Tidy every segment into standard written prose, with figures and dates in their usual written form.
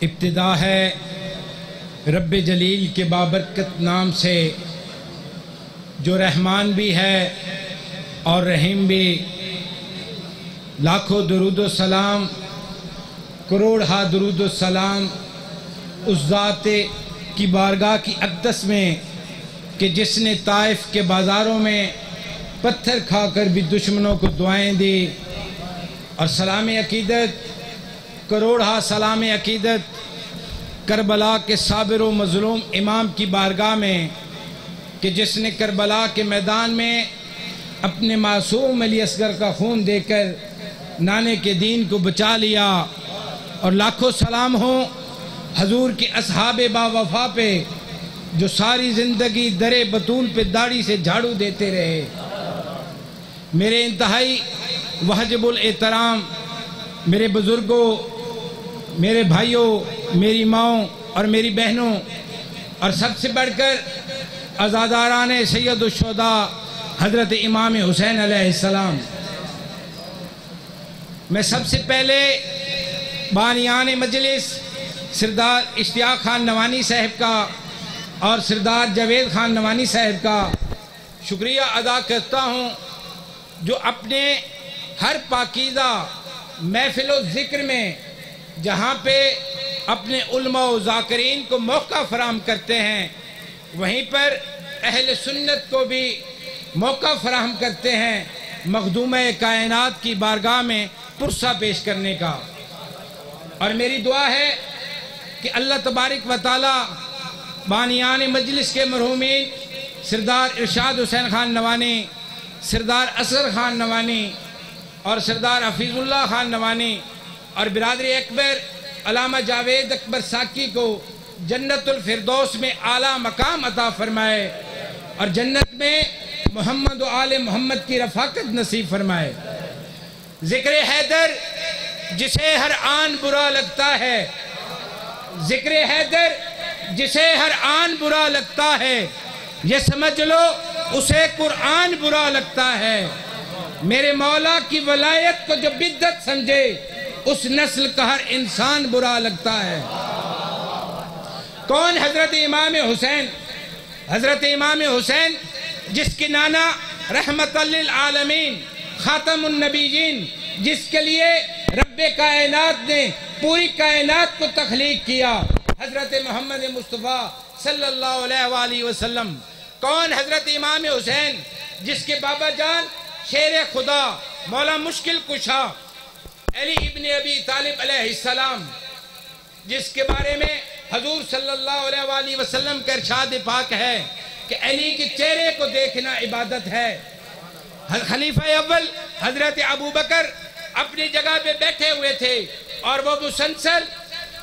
इब्तिदा है रब जलील के बाबरकत नाम से, जो रहमान भी है और रहीम भी। लाखों दुरूद सलाम, करोड़ हा दुरूद सलाम उस ज़ात की बारगाह की अक़दस में कि जिसने ताइफ के बाज़ारों में पत्थर खाकर भी दुश्मनों को दुआएं दी। और सलाम अकीदत, करोड़ हा सलाम अकीदत करबला के साबिर व मज़लूम इमाम की बारगाह में कि जिसने करबला के मैदान में अपने मासूम अली असगर का खून देकर नाने के दीन को बचा लिया। और लाखों सलाम हो हजूर की असहाबे बावफा पे, जो सारी ज़िंदगी दरे बतूल पे दाढ़ी से झाड़ू देते रहे। मेरे इंतहाई वाजिबुल एहतराम मेरे बुज़ुर्गों, मेरे भाइयों, मेरी माओं और मेरी बहनों, और सबसे बढ़कर अज़ादारान सैयदुश शुहदा हज़रत इमाम हुसैन अलैहिस्सलाम, मैं सबसे पहले बानियान मजलिस सरदार इश्तियाक खान नवानी साहब का और सरदार जावेद खान नवानी साहब का शुक्रिया अदा करता हूँ, जो अपने हर पाकीज़ा महफिल व ज़िक्र में जहाँ पे अपने उलमा व ज़ाकिरीन को मौका फराम करते हैं, वहीं पर अहले सुन्नत को भी मौका फराहम करते हैं मखदूम-ए कायनात की बारगाह में पुरसा पेश करने का। और मेरी दुआ है कि अल्लाह तबारक व तआला बानियान मजलिस के मरहूमीन सरदार इरशाद हुसैन खान नवानी, सरदार असगर खान नवानी और सरदार हफीजुल्लाह खान नवानी और बिरादरी अकबर अलामा जावेद अकबर साकी को जन्नतुल फिरदौस में आला मकाम अता फरमाए और जन्नत में मोहम्मद व आले मोहम्मद की रफ़ाकत नसीब फरमाए। ज़िक्र हैदर जिसे हर आन बुरा लगता है, ज़िक्र हैदर जिसे हर आन बुरा लगता है, ये समझ लो उसे कुरान बुरा लगता है। मेरे मौला की वलायत को जो बिद्दत समझे, उस नस्ल का हर इंसान बुरा लगता है। कौन? हजरत इमाम हुसैन। हजरत इमाम हुसैन जिसके नाना रहमतल लिल आलमीन खातमुन नबीयीन, जिसके लिए रब्बे कायनात ने पूरी कायनात को तख्लीक किया, हजरत मोहम्मद मुस्तफ़ा सल्लल्लाहु अलैहि वसल्लम। कौन? हजरत इमाम हुसैन जिसके बाबा जान शेर खुदा मौला मुश्किल कुशा अली इब्न अबी तालिब अलैहिस्सलाम, जिसके बारे में हजूर सल्लल्लाहु अलैहि वसल्लम का इरशाद पाक है कि अली के चेहरे को देखना इबादत है। खलीफा अव्वल हजरत अबू बकर अपनी जगह पे बैठे हुए थे और वो मुसलसल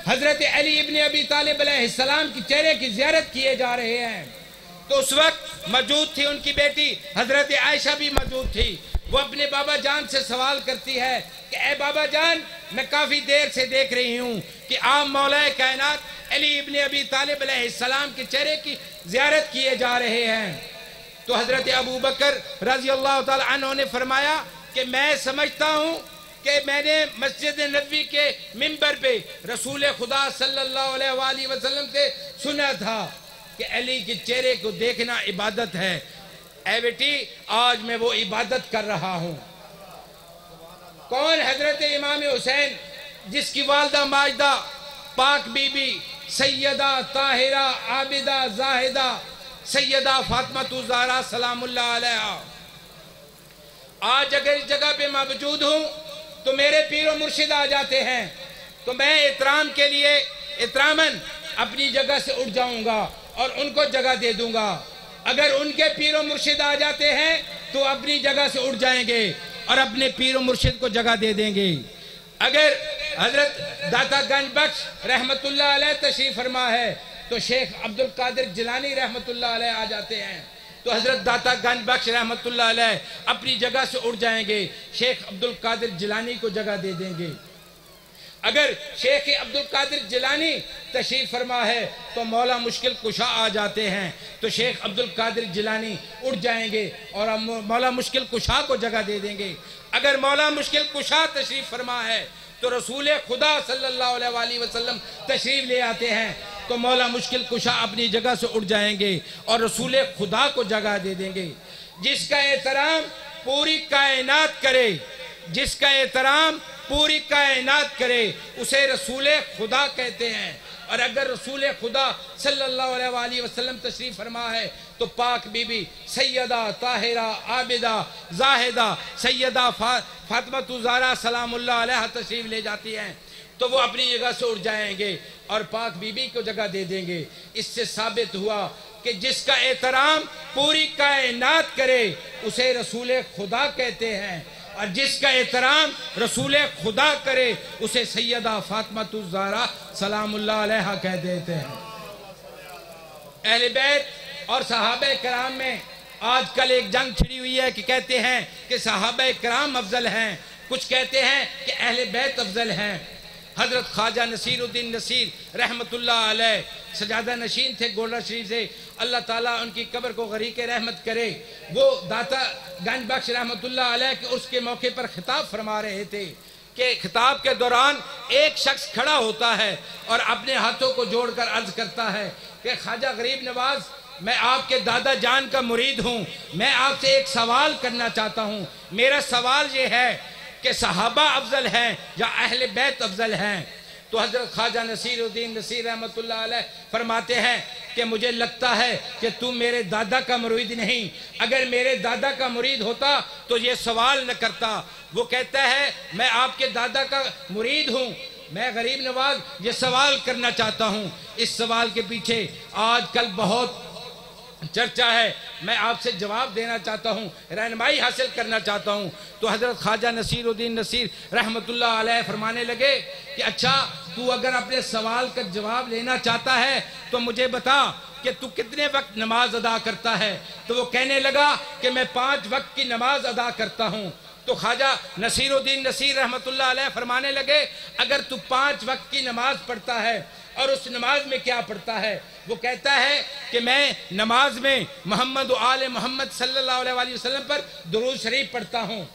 हजरत अली इब्न अबी तालिब अलैहिस्सलाम की चेहरे की ज़ियारत किए जा रहे हैं। तो उस वक्त मौजूद थी उनकी बेटी हजरत आयशा भी मौजूद थी। वो अपने बाबा जान से सवाल करती है कि ए बाबा जान, मैं काफ़ी देर से देख रही हूँ कि आप मौलाए कायनात अली इब्न अबी तालिब अलैहिस्सलाम के चेहरे की ज़ियारत किए जा रहे हैं। तो हज़रत अबू बकर रज़ी अल्लाह ताला अन्हु ने फरमाया कि मैं समझता हूँ कि मैंने मस्जिद नबवी के मिंबर पे रसूल खुदा सल्लल्लाहु अलैहि वसल्लम से सुना था कि अली के चेहरे को देखना इबादत है। ऐ बेटी, आज मैं वो इबादत कर रहा हूँ। कौन? हजरत इमाम हुसैन जिसकी वालदा माजदा पाक बीबी सैयदा ताहिरा आबिदा जाहिदा सैयदा फातिमा ज़हरा सलामुल्लाह अलैहा, आज अगर इस जगह पे मौजूद हूँ तो मेरे पीर और मुर्शिद आ जाते हैं, तो मैं एहतराम के लिए एहतरामन अपनी जगह से उठ जाऊँगा और उनको जगह दे दूँगा। अगर उनके पीर और मुर्शिद आ जाते हैं तो अपनी जगह से उठ जाएंगे और अपने पीर और मुर्शिद को जगह दे देंगे। अगर हजरत दाता गंज बख्श रहमतुल्लाह अलैह तशरीफ फरमा है तो शेख अब्दुल कादिर जिलानी रहमतुल्लाह अलैह आ जाते हैं, तो हजरत दाता गंज बख्श रहमतुल्लाह अलैह अपनी जगह से उठ जाएंगे, शेख अब्दुल कादिर जिलानी को जगह दे देंगे। अगर शेख अब्दुल कादिर जिलानी तशरीफ फरमा है तो मौला मुश्किल कुशा आ जाते हैं, तो शेख अब्दुल कादिर जिलानी उठ जाएंगे और मौला मुश्किल कुशा को जगह दे देंगे। अगर मौला मुश्किल कुशा तशरीफ फरमा है तो रसूल खुदा सल्लल्लाहु अलैहि वसल्लम तशरीफ ले आते हैं तो मौला मुश्किल कुशा अपनी जगह से उठ जाएंगे और रसूल खुदा को जगह दे देंगे। जिसका एहतराम पूरी कायनात करे, जिसका एहतराम पूरी कायनात करे, उसे रसूल खुदा कहते हैं। और अगर रसूल खुदा सल्लल्लाहु अलैहि वसल्लम तशरीफ फरमा है तो पाक बीबी सैयदा ताहिरा आबिदा जाहिदा सैयदा फातिमा ज़हरा सलामुल्लाह अलैहा तशरीफ ले जाती हैं तो वो अपनी जगह से उठ जाएंगे और पाक बीबी को जगह दे देंगे। इससे साबित हुआ कि जिसका एहतराम पूरी कायनात करे उसे रसूल खुदा कहते हैं और जिसका एहतराम रसूल खुदा करे उसे सैयदा फातिमा ज़हरा सलामुल्लाह अलैहा कह देते हैं। अहले बैत और सहाबा किराम में आजकल एक जंग छिड़ी हुई है कि कहते हैं कि सहाबा किराम अफजल हैं, कुछ कहते हैं कि अहले बैत अफजल हैं। हजरत ख्वाजा नसीरुद्दीन नसीर रहमतुल्लाह अलैह सजादा नशीन थे गोल्डा शरीफ से, अल्लाह ताला उनकी कब्र को गरीक रहमत करे। वो दाता गंज बख्श रहमतुल्लाह अलैह के उसके मौके पर खिताब फरमा रहे थे कि खिताब के दौरान एक शख्स खड़ा होता है और अपने हाथों को जोड़कर अर्ज करता है कि ख्वाजा गरीब नवाज, मैं आपके दादा जान का मुरीद हूँ, मैं आपसे एक सवाल करना चाहता हूँ। मेरा सवाल ये है कि सहाबा अफजल हैं या अहले बैत अफजल हैं? तो हजरत ख्वाजा नसीरुद्दीन नसीर रहमतुल्लाह अलैह फरमाते हैं कि मुझे लगता है कि तुम मेरे दादा का मुरीद नहीं, अगर मेरे दादा का मुरीद होता तो ये सवाल न करता। वो कहता है मैं आपके दादा का मुरीद हूँ, मैं गरीब नवाज ये सवाल करना चाहता हूँ। इस सवाल के पीछे आजकल बहुत चर्चा है, मैं आपसे जवाब देना चाहता हूँ, रहनुमाई हासिल करना चाहता हूँ। तो हजरत ख्वाजा नसीरुद्दीन नसीर रहमतुल्लाह अलैह फरमाने लगे कि अच्छा, तू अगर अपने सवाल का जवाब लेना चाहता है तो मुझे बता कि तू कितने वक्त नमाज अदा करता है। तो वो कहने लगा कि मैं 5 वक्त की नमाज अदा करता हूँ। तो ख्वाजा नसीरुद्दीन नसीर रहमतुल्लाह अलैह फरमाने लगे अगर तू 5 वक्त की नमाज पढ़ता है और उस नमाज में क्या पढ़ता है? वो कहता है कि मैं नमाज में मोहम्मद आले मोहम्मद सल्लल्लाहु अलैहि वसल्लम पर दुरूद शरीफ पढ़ता हूँ।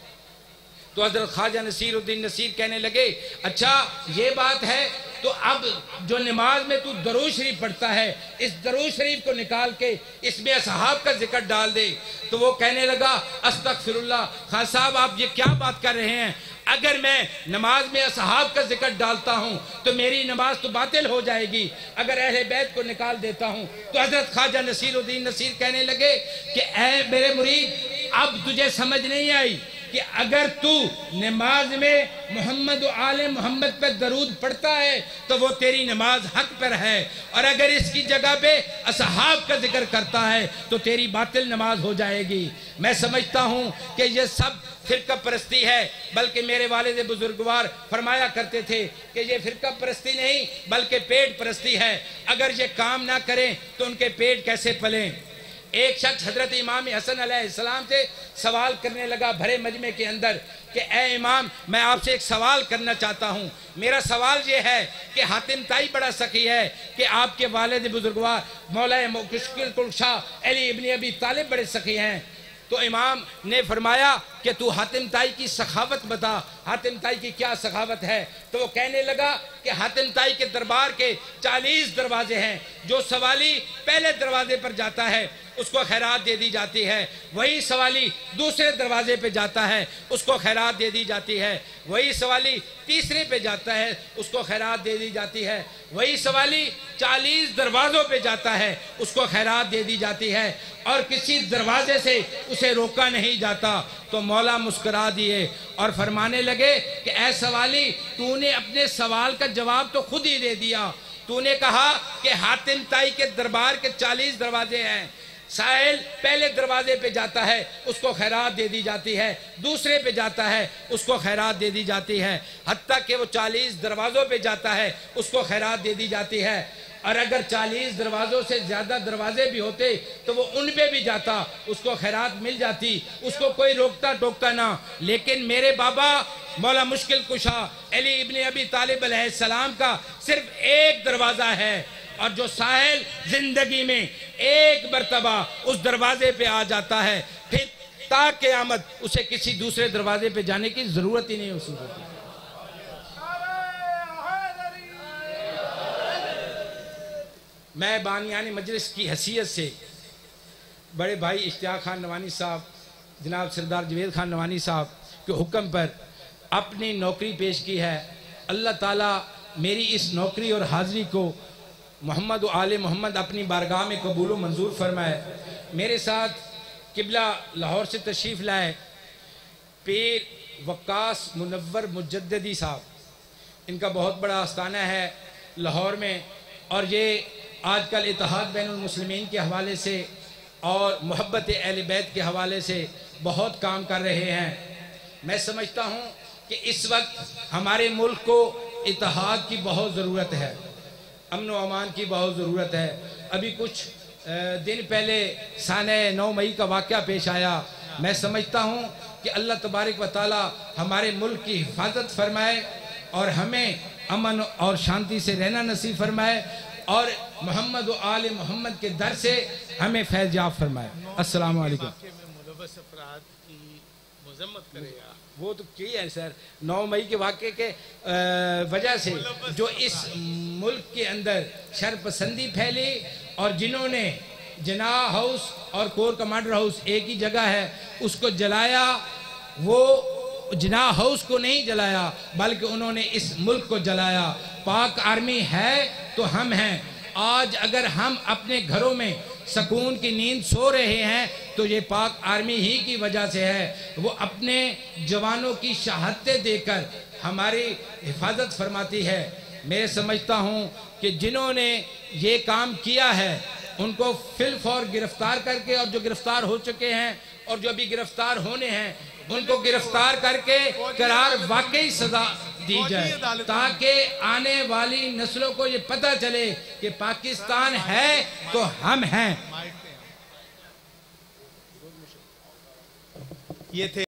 तो हजरत ख्वाजा नसीरुद्दीन नसीर कहने लगे अच्छा ये बात है, तो अब जो नमाज में तू दरूद शरीफ पढ़ता है इस दरूद शरीफ को निकाल के इसमें असहाब का जिक्र डाल दे। तो वो कहने लगा अस्तगफिरुल्लाह, खान साहब आप ये क्या बात कर रहे हैं? अगर मैं नमाज में असहाब का जिक्र डालता हूँ तो मेरी नमाज तो बातिल हो जाएगी, अगर अहले बैत को निकाल देता हूँ। तो हजरत ख्वाजा नसीरुद्दीन नसीर कहने लगे कि ऐ मेरे मुरीद, अब तुझे समझ नहीं आई कि अगर तू नमाज में मोहम्मद आले मोहम्मद पर दरूद पढ़ता है तो वो तेरी नमाज हक पर है, और अगर इसकी जगह पे असहाब का जिक्र करता है तो तेरी बातिल नमाज हो जाएगी। मैं समझता हूँ कि ये सब फिरका परस्ती है, बल्कि मेरे वालिद बुजुर्गवार फरमाया करते थे कि ये फिरका परस्ती नहीं बल्कि पेट परस्ती है। अगर ये काम ना करें तो उनके पेट कैसे पलें? एक शख्स हजरत इमाम हसन अलैहिस्सलाम से सवाल करने लगा भरे मजमे के अंदर कि ए इमाम, मैं आपसे एक सवाल करना चाहता हूँ। मेरा सवाल ये है कि हातिम ताई बड़ा सखी है कि आपके वालिद बुजुर्गवार मौला मुश्किल कुशा अली इब्न अबी तालिब बड़े सखी हैं। तो इमाम ने फरमाया कि तू हातिम ताई की सखावत बता, हातिम ताई की क्या सखावत है? तो वो कहने लगा कि हातिम ताई के दरबार के 40 दरवाजे हैं, जो सवाली पहले दरवाजे पर जाता है उसको खैरात दे दी जाती है, वही सवाली दूसरे दरवाजे पे जाता है उसको खैरात दे दी जाती है, वही सवाली तीसरे पे जाता है उसको खैरात दे दी जाती है, वही सवाली 40 दरवाज़ों पे जाता है उसको खैरात दे दी जाती है, और किसी दरवाजे से उसे रोका नहीं जाता। तो मौला मुस्कुरा दिए और फरमाने लगे कि ऐ सवाली, तूने अपने सवाल का जवाब तो खुद ही दे दिया। तूने कहा कि हातिम ताई के दरबार के 40 दरवाजे हैं, साहिल पहले दरवाजे पे जाता है उसको खैरात दे दी जाती है, दूसरे पे जाता है उसको खैरात दे दी जाती है, हत्ता कि वो 40 दरवाज़ों पे जाता है उसको खैरात दे दी जाती है। और अगर 40 दरवाज़ों से ज़्यादा दरवाजे भी होते तो वो उन पे भी जाता, उसको खैरात मिल जाती, उसको कोई रोकता टोकता ना। लेकिन मेरे बाबा मौला मुश्किल कुशा अली इब्न अबी तालिब अलैहिस्सलाम का सिर्फ एक दरवाज़ा है, और जो साहिल जिंदगी में एक मरतबा उस दरवाजे पे आ जाता है फिर ता क़यामत उसे किसी दूसरे दरवाजे पे जाने की ज़रूरत ही नहीं होती। मैं बानियान मजलिस की हैसियत से बड़े भाई इश्तियाक खान नवानी साहब, जनाब सरदार जवेद खान नवानी साहब के हुक्म पर अपनी नौकरी पेश की है। अल्लाह ताला मेरी इस नौकरी और हाज़िरी को मोहम्मद व आले मोहम्मद अपनी बारगाह में कबूल व मंजूर फरमाए। मेरे साथ किबला लाहौर से तशरीफ़ लाए पीर वक्कास मुनव्वर मुजद्ददी साहब, इनका बहुत बड़ा आस्थाना है लाहौर में, और ये आजकल इत्तेहाद बैनुल मुस्लिमीन के हवाले से और मोहब्बत अहले बैत के हवाले से बहुत काम कर रहे हैं। मैं समझता हूँ कि इस वक्त हमारे मुल्क को इत्तेहाद की बहुत ज़रूरत है, अमन व अमान की बहुत ज़रूरत है। अभी कुछ दिन पहले साने 9 मई का वाक़या पेश आया। मैं समझता हूँ कि अल्लाह तबारक व तआला हमारे मुल्क की हिफाजत फरमाए और हमें अमन और शांति से रहना नसीब फरमाए और मोहम्मद व आले मोहम्मद के दर से हमें फैज़ याब फरमाए। अस्सलाम वालेकुम। वो तो की है सर, 9 मई के वाक़े के वजह से जो इस मुल्क के अंदर शरपसंदी फैली और जिन्होंने जिनाह हाउस और कोर कमांडर हाउस एक ही जगह है उसको जलाया, वो जिनाह हाउस को नहीं जलाया बल्कि उन्होंने इस मुल्क को जलाया। पाक आर्मी है तो हम हैं। आज अगर हम अपने घरों में सुकून की नींद सो रहे हैं तो ये पाक आर्मी ही की वजह से है। वो अपने जवानों की शहादतें देकर हमारी हिफाजत फरमाती है। मैं समझता हूँ कि जिन्होंने ये काम किया है उनको फिल फौर गिरफ्तार करके, और जो गिरफ्तार हो चुके हैं और जो अभी गिरफ्तार होने हैं उनको गिरफ्तार करके करार वाकई सजा दी जाए, ताकि आने वाली नस्लों को ये पता चले कि पाकिस्तान है तो हम हैं। ये थे